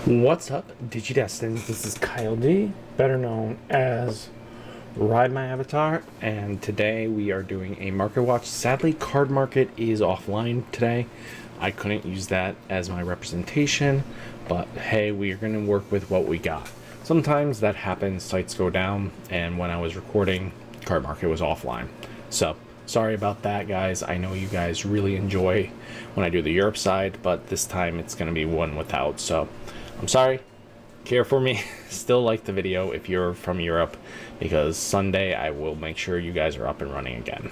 What's up, Digidestins? This is Kyle D, better known as RideMyAvatar, and today we are doing a market watch. Sadly, card market is offline today. I couldn't use that as my representation, but hey, we are going to work with what we got. Sometimes that happens, sites go down, and when I was recording, card market was offline. So, sorry about that, guys. I know you guys really enjoy when I do the Europe side, but this time it's going to be one without, so I'm sorry. Care for me. Still like the video if you're from Europe, because Sunday I will make sure you guys are up and running again.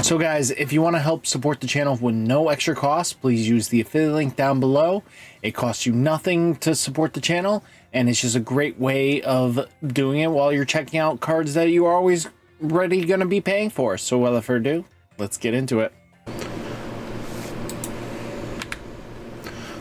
So guys, if you want to help support the channel with no extra cost, please use the affiliate link down below. It costs you nothing to support the channel, and it's just a great way of doing it while you're checking out cards that you are always ready going to be paying for. So without further ado, let's get into it.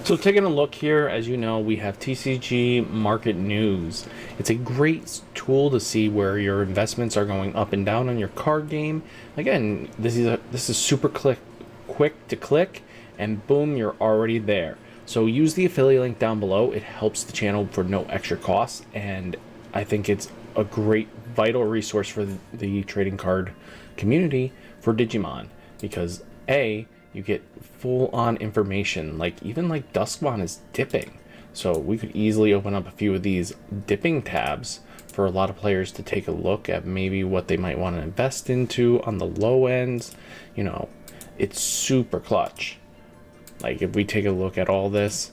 So taking a look here, as you know, we have TCG Market News. It's a great tool to see where your investments are going up and down on your card game. Again, this is super quick to click, and boom, you're already there. So use the affiliate link down below. It helps the channel for no extra cost, and I think it's a great vital resource for the trading card community for Digimon, because you get full-on information. Even Duskmon is dipping, so we could easily open up a few of these dipping tabs for a lot of players to take a look at maybe what they might want to invest into on the low ends. You know, it's super clutch. Like, if we take a look at all this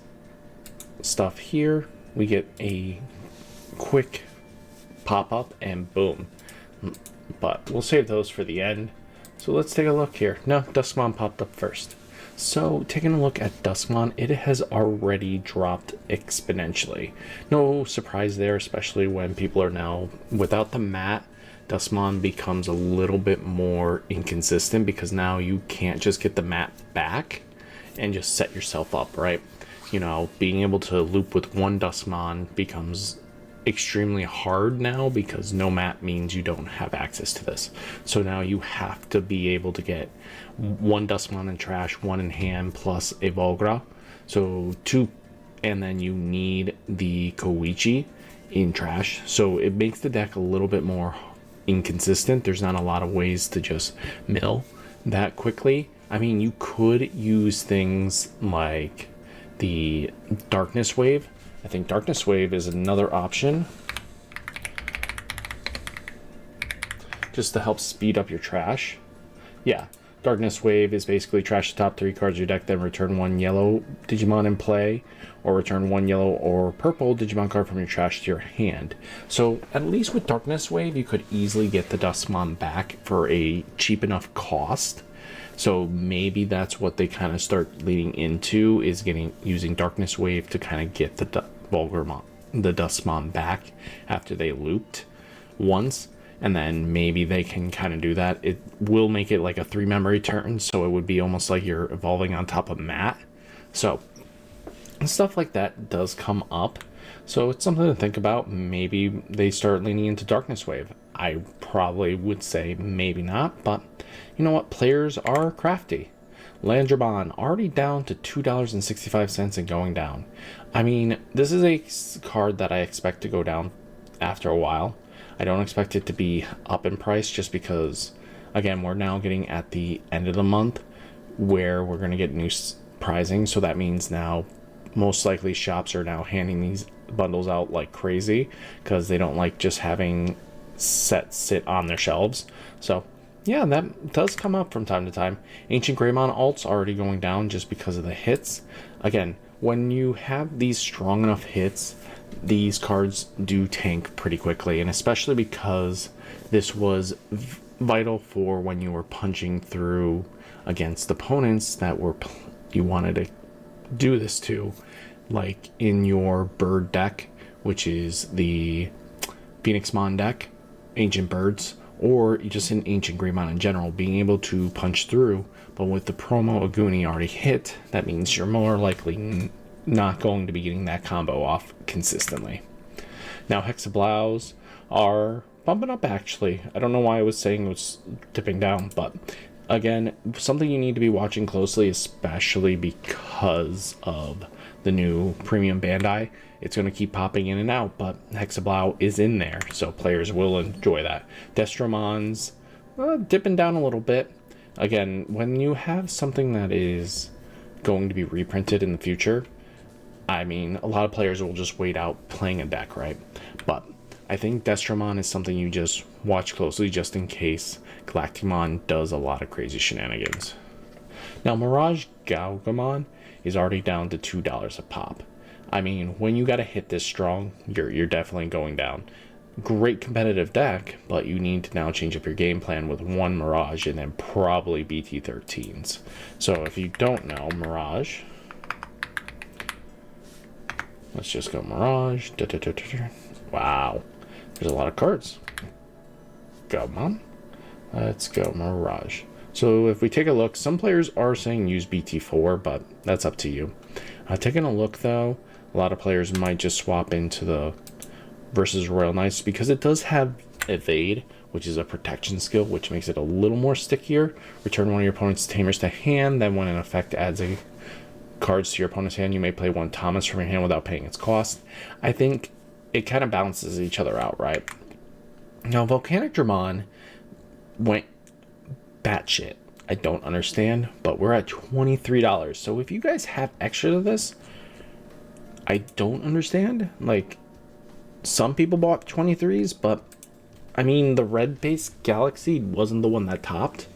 stuff here, we get a quick pop-up and boom. But we'll save those for the end. So let's take a look here. No, Duskmon popped up first. So taking a look at Duskmon, it has already dropped exponentially. No surprise there, especially when people are now without the mat. Duskmon becomes a little bit more inconsistent because now you can't just get the mat back and just set yourself up, right? You know, being able to loop with one Duskmon becomes extremely hard now, because no mat means you don't have access to this. So now you have to be able to get one Duskmon in trash, one in hand, plus a Volgra. So two, and then you need the Koichi in trash. So it makes the deck a little bit more inconsistent. There's not a lot of ways to just mill that quickly. I mean, you could use things like the Darkness Wave. I think Darkness Wave is another option, just to help speed up your trash. Yeah, Darkness Wave is basically trash the top 3 cards of your deck, then return 1 yellow Digimon in play, or return 1 yellow or purple Digimon card from your trash to your hand. So at least with Darkness Wave, you could easily get the Duskmon back for a cheap enough cost. So maybe that's what they kind of start leading into, is using Darkness Wave to kind of get the Duskmon back after they looped once, and then maybe they can kind of do that. It will make it like a 3 memory turn, so it would be almost like you're evolving on top of mat. So stuff like that does come up, so it's something to think about. Maybe they start leaning into Darkness Wave. I probably would say maybe not, but you know what? Players are crafty. Digimon already down to $2.65 and going down. I mean, this is a card that I expect to go down after a while. I don't expect it to be up in price, just because, again, we're now getting at the end of the month where we're going to get new pricing. So that means now most likely shops are now handing these bundles out like crazy, because they don't like just having sets sit on their shelves. So yeah, that does come up from time to time. Ancient Greymon alts already going down just because of the hits. Again, when you have these strong enough hits, these cards do tank pretty quickly, and especially because this was vital for when you were punching through against opponents that you wanted to do this to, like in your bird deck, which is the Phoenixmon deck, Ancient Birds, or just in Ancient Greymon in general, being able to punch through. But with the promo Aguni already hit, that means you're more likely not going to be getting that combo off consistently. Now Hexablows are bumping up, actually. I don't know why I was saying it was dipping down, but again, something you need to be watching closely, especially because of the new premium Bandai, it's going to keep popping in and out, but Hexablau is in there, so players will enjoy that. Destromon's dipping down a little bit. Again, when you have something that is going to be reprinted in the future, I mean, a lot of players will just wait out playing a deck, right? But I think Destromon is something you just watch closely just in case Galacticmon does a lot of crazy shenanigans. Now, Mirage Gaugamon is already down to $2 a pop. I mean, when you got to hit this strong, you're definitely going down. Great competitive deck, but you need to now change up your game plan with one Mirage and then probably BT13s. So if you don't know, Mirage, let's just go Mirage. Wow, there's a lot of cards. Come on, let's go Mirage. So if we take a look, some players are saying use BT4, but that's up to you. Taking a look though, a lot of players might just swap into the versus Royal Knights because it does have evade, which is a protection skill, which makes it a little more stickier. Return one of your opponent's tamers to hand, then when an effect adds a cards to your opponent's hand, you may play one Thomas from your hand without paying its cost. I think it kind of balances each other out, right? Now, Volcanicdramon went batshit. I don't understand, but we're at $23. So if you guys have extra to this, I don't understand. Like, some people bought 23s, but I mean, the red base Galaxy wasn't the one that topped,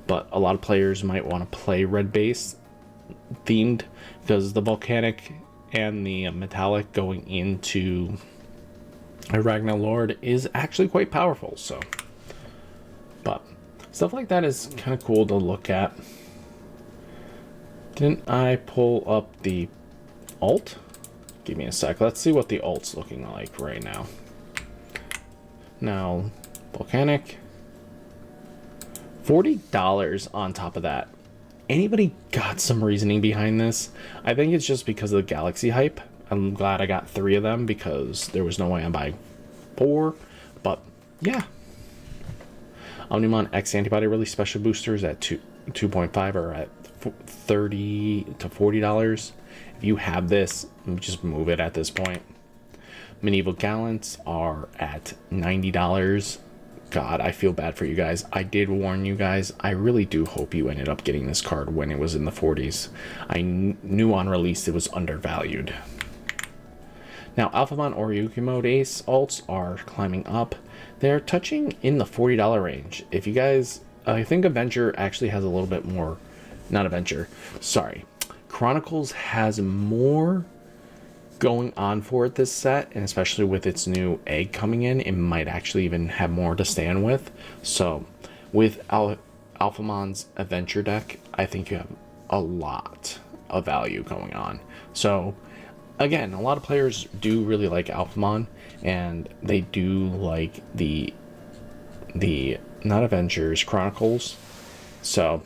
but a lot of players might want to play red base themed because the volcanic and the metallic going into a Ragnar Lord is actually quite powerful. So, but stuff like that is kind of cool to look at. Didn't I pull up the alt? Give me a sec. Let's see what the alt's looking like right now. Now, volcanic, $40 on top of that. Anybody got some reasoning behind this? I think it's just because of the Galaxy hype. I'm glad I got 3 of them because there was no way I'm buying 4. But yeah, Omnimon X antibody release special boosters at 2.5 are at $30 to $40. If you have this, just move it at this point. Medieval Gallants are at $90. God, I feel bad for you guys. I did warn you guys. I really do hope you ended up getting this card when it was in the 40s. I knew on release it was undervalued. Now, Alphamon Oryuki Mode Ace alts are climbing up. They're touching in the $40 range. If you guys, I think Avenger actually has a little bit more, not Avenger, sorry. Chronicles has more going on for it this set, and especially with its new egg coming in, it might actually even have more to stand with. So with Alphamon's Adventure deck, I think you have a lot of value going on. So again, a lot of players do really like Alphamon, and they do like the not Avengers, Chronicles. So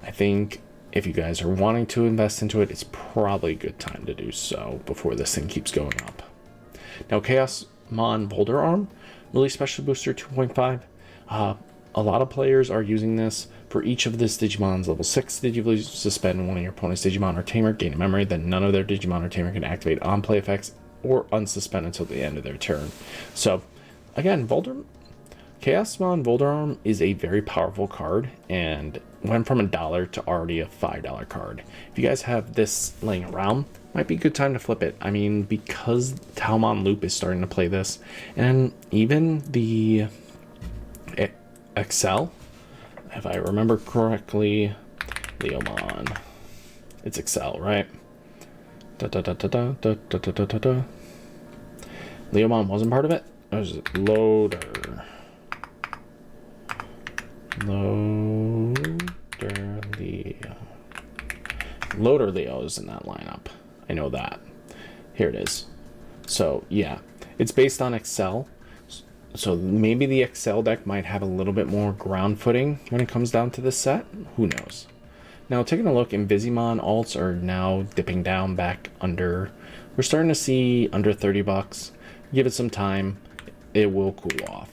I think if you guys are wanting to invest into it, it's probably a good time to do so before this thing keeps going up. Now, Chaosmon Boulder Arm, really special booster 2.5. A lot of players are using this for each of this Digimon's level 6 Digivolute. Suspend one of your opponent's Digimon or Tamer, gain a memory, then none of their Digimon or Tamer can activate on play effects or unsuspend until the end of their turn. So, again, Chaosmon Boulder Arm is a very powerful card and went from $1 to already a $5 card. If you guys have this laying around, might be a good time to flip it. I mean, because Talmon Loop is starting to play this, and even the Excel, if I remember correctly, Leomon, it's Excel, right? Leomon wasn't part of it. It was Loader Leo. Loader Leo is in that lineup. I know that. Here it is. So yeah, it's based on Excel. So maybe the Excel deck might have a little bit more ground footing when it comes down to this set. Who knows? Now, taking a look, Invisimon alts are now dipping down back under. We're starting to see under $30. Give it some time. It will cool off.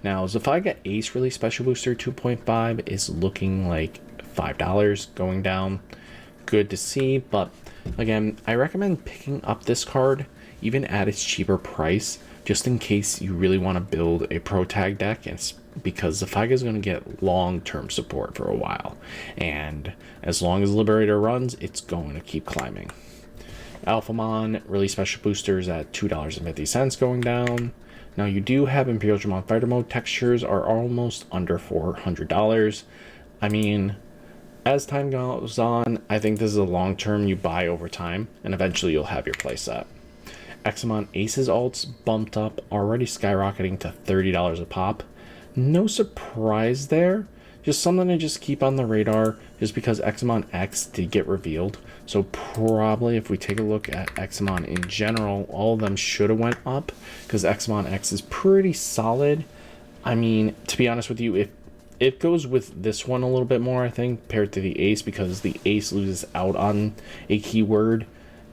Now, Zephyga Ace Release Special Booster 2.5 is looking like $5 going down. good to see, but again, I recommend picking up this card even at its cheaper price, just in case you really want to build a pro tag deck, and because the Faiga is going to get long-term support for a while, and as long as Liberator runs, it's going to keep climbing. Alphamon release special boosters at $2.50 going down. Now you do have Imperialdramon Fighter Mode textures are almost under $400. I mean, as time goes on, I think this is a long term you buy over time, and eventually you'll have your playset. Examon Aces alts bumped up, already skyrocketing to $30 a pop. No surprise there, just something to just keep on the radar, just because Examon X did get revealed. So probably if we take a look at Examon in general, all of them should have went up, because Examon X is pretty solid. I mean, to be honest with you, if it goes with this one a little bit more, I think, paired to the Ace, because the Ace loses out on a keyword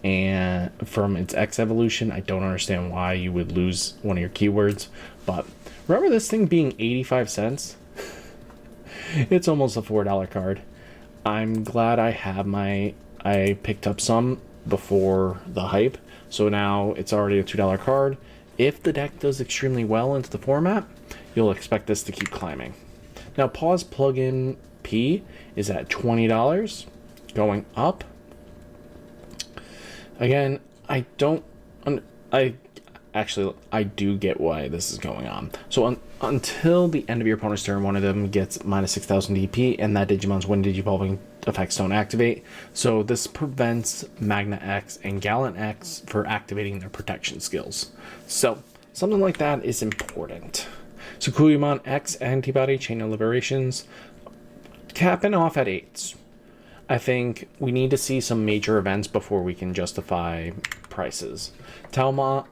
and from its X evolution. I don't understand why you would lose one of your keywords, but remember this thing being 85 cents? It's almost a $4 card. I'm glad I picked up some before the hype, so now it's already a $2 card. If the deck does extremely well into the format, you'll expect this to keep climbing. Now, Pause Plugin P is at $20, going up. Again, I do get why this is going on. So until the end of your opponent's turn, one of them gets minus 6,000 DP, and that Digimon's when Digivolving effects don't activate. So this prevents Magna X and Gallant X for activating their protection skills. So something like that is important. So Kuyumon X Antibody Chain of Liberations capping off at 8s. I think we need to see some major events before we can justify prices. Talmon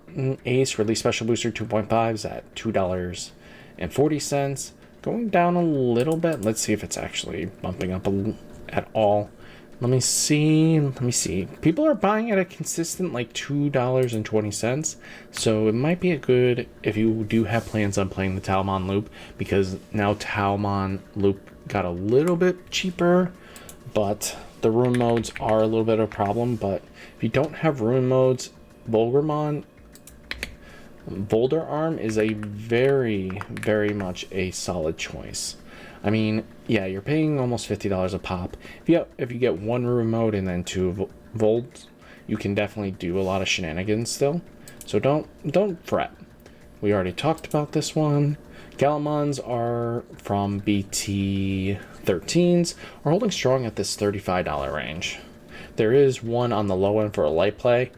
Ace Release Special Booster 2.5s at $2.40. Going down a little bit. Let's see if it's actually bumping up at all. Let me see. People are buying at a consistent like $2.20. So it might be a good if you do have plans on playing the Talmon Loop, because now Talmon Loop got a little bit cheaper, but the rune modes are a little bit of a problem. But if you don't have rune modes, Volgar Arm is a very, very much a solid choice. I mean, yeah, you're paying almost $50 a pop. If you get one rune mode and then two volts, you can definitely do a lot of shenanigans still. So don't fret. We already talked about this one. Gallimons are from BT 13s are holding strong at this $35 range. There is one on the low end for a light play.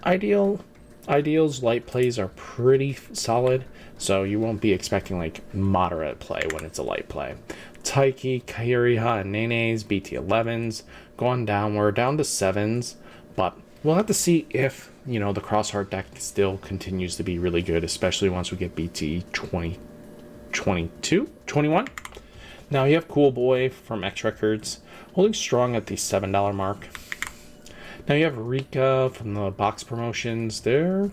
Ideal's light plays are pretty solid, so you won't be expecting like moderate play when it's a light play. Taiki, Kairiha, and Nene's BT11s going downward, down to 7s, but we'll have to see if, you know, the Crossheart deck still continues to be really good, especially once we get BT 21. Now you have Cool Boy from X Records holding strong at the $7 mark. Now you have Rika from the box promotions. They're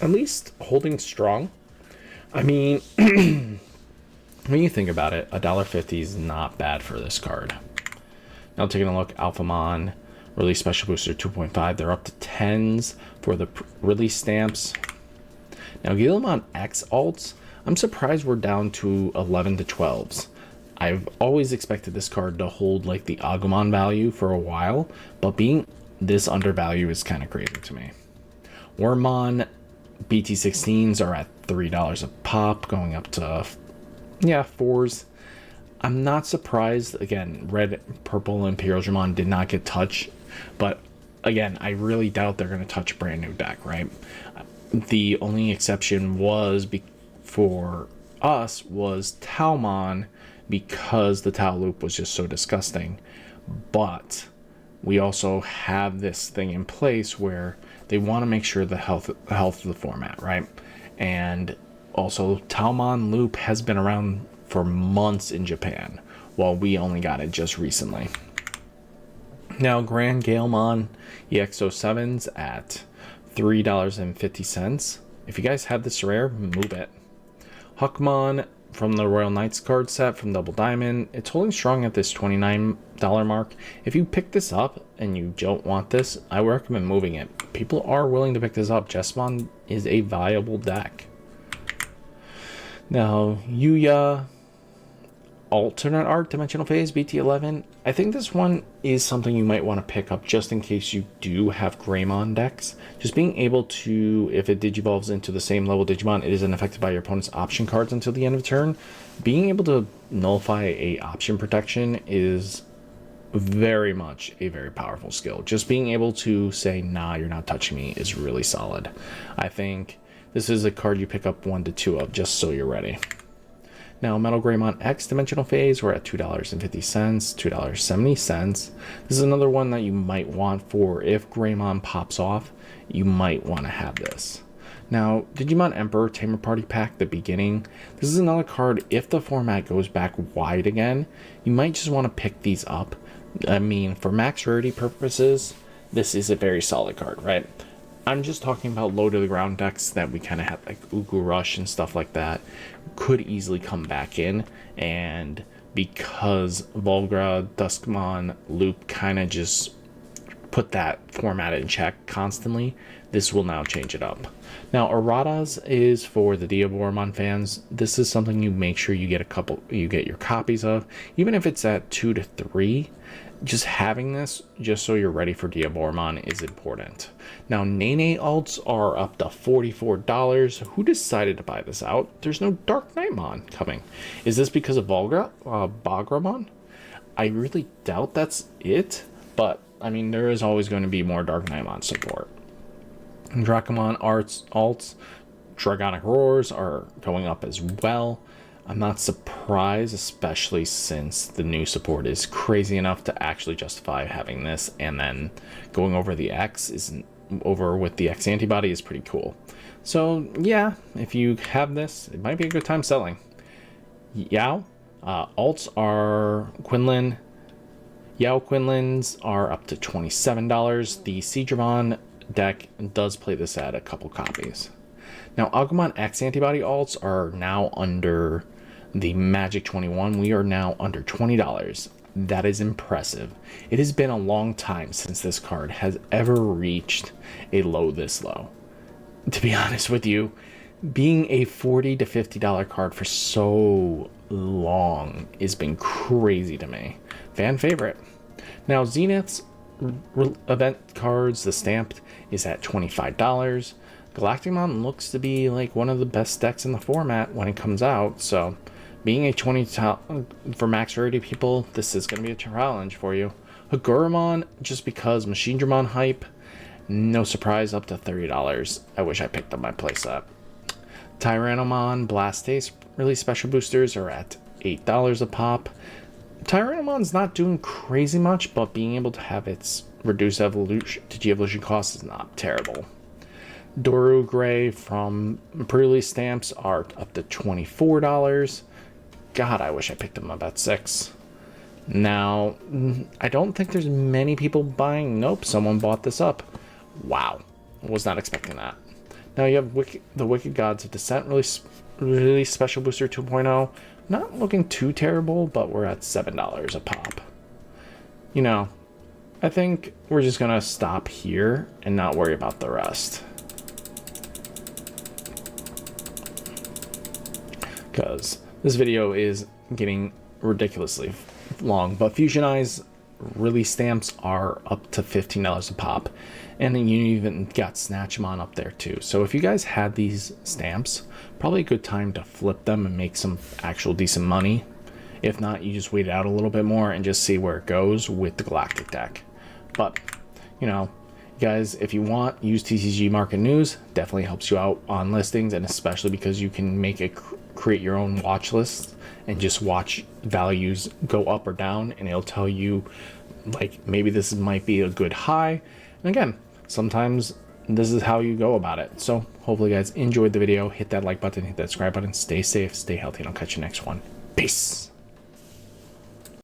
at least holding strong. I mean, when you think about it, $1.50 is not bad for this card. Now taking a look, Alphamon Release Special Booster 2.5. They're up to 10s for the release stamps. Now Guillemon X alts, I'm surprised we're down to 11 to 12s. I've always expected this card to hold like the Agumon value for a while, but being this undervalue is kind of crazy to me. Wormmon BT16s are at $3 a pop, going up to 4s. I'm not surprised. Again, red, purple, and Imperialdramon did not get touched, but again, I really doubt they're going to touch a brand new deck, right? The only exception was for us was Talmon, because the Tau Loop was just so disgusting. But we also have this thing in place where they want to make sure the health of the format, right? And also, Talmon Loop has been around for months in Japan, while we only got it just recently. Now, Grand Galemon EX07s at $3.50. If you guys have this rare, move it. Huckmon from the Royal Knights card set from Double Diamond. It's holding strong at this $29 mark. If you pick this up and you don't want this, I would recommend moving it. People are willing to pick this up. Duskmon is a viable deck. Now, Yuya alternate art dimensional phase BT11. I think this one is something you might want to pick up just in case you do have Greymon decks. Just being able to, if it digivolves into the same level Digimon, it isn't affected by your opponent's option cards until the end of the turn. Being able to nullify a option protection is very much a very powerful skill. Just being able to say, nah, you're not touching me is really solid. I think this is a card you pick up 1 to 2 of just so you're ready. Now, Metal Greymon X Dimensional Phase, we're at $2.50, $2.70. This is another one that you might want for if Greymon pops off, you might want to have this. Now, Digimon Emperor Tamer Party Pack, the beginning. This is another card, if the format goes back wide again, you might just want to pick these up. I mean, for max rarity purposes, this is a very solid card, right? I'm just talking about low to the ground decks that we kind of had, like Ugu Rush and stuff like that, could easily come back in. And because Volgra, Duskmon, Loop kind of just put that format in check constantly, this will now change it up. Now, Erratas is for the Diaboromon fans. This is something you make sure you get your copies of, even if it's at 2 to 3. Just having this, just so you're ready for Diaboromon, is important. Now, Nene alts are up to $44. Who decided to buy this out? There's no Dark Knightmon coming. Is this because of Bagramon? I really doubt that's it, but I mean, there is always going to be more Dark Knightmon support. Drakomon alts, Dragonic Roars are going up as well. I'm not surprised, especially since the new support is crazy enough to actually justify having this, and then going over the X over with the X antibody is pretty cool. So yeah, if you have this, it might be a good time selling. Yao alts are Quinlan. Yao Quinlans are up to $27. The Seadramon deck does play this at a couple copies. Now, Agumon X antibody alts are now under the Magic 21. We are now under $20. That is impressive. It has been a long time since this card has ever reached a low this low. To be honest with you, being a $40 to $50 card for so long has been crazy to me. Fan favorite. Now, Zenith's event cards, the stamped, is at $25. Galacticmon looks to be like one of the best decks in the format when it comes out, so being a 20 for max rarity people, this is going to be a challenge for you. Hagurumon, just because Machine Dramon hype, no surprise, up to $30. I wish I picked up my playset. Tyrannomon Blastase release special boosters are at $8 a pop. Tyrannomon's not doing crazy much, but being able to have its reduced evolution to G-evolution cost is not terrible. Doru Gray from pre-release stamps are up to $24. God, I wish I picked them up at $6. Now, I don't think there's many people buying. Nope, someone bought this up. Wow, was not expecting that. Now you have the Wicked Gods of Descent release special booster 2.0. Not looking too terrible, but we're at $7 a pop. You know, I think we're just gonna stop here and not worry about the rest. Because this video is getting ridiculously long, but Fusion Eyes release stamps are up to $15 a pop, and then you even got Snatchmon up there too. So if you guys had these stamps, probably a good time to flip them and make some actual decent money. If not, you just wait it out a little bit more and just see where it goes with the Galactic deck. But you know, guys, if you want, use TCG Market News. Definitely helps you out on listings, and especially because you can make it create your own watch list and just watch values go up or down, and it'll tell you like maybe this might be a good high. And again, sometimes this is how you go about it. So hopefully you guys enjoyed the video. Hit that like button, hit that subscribe button, stay safe, stay healthy, and I'll catch you next one. Peace.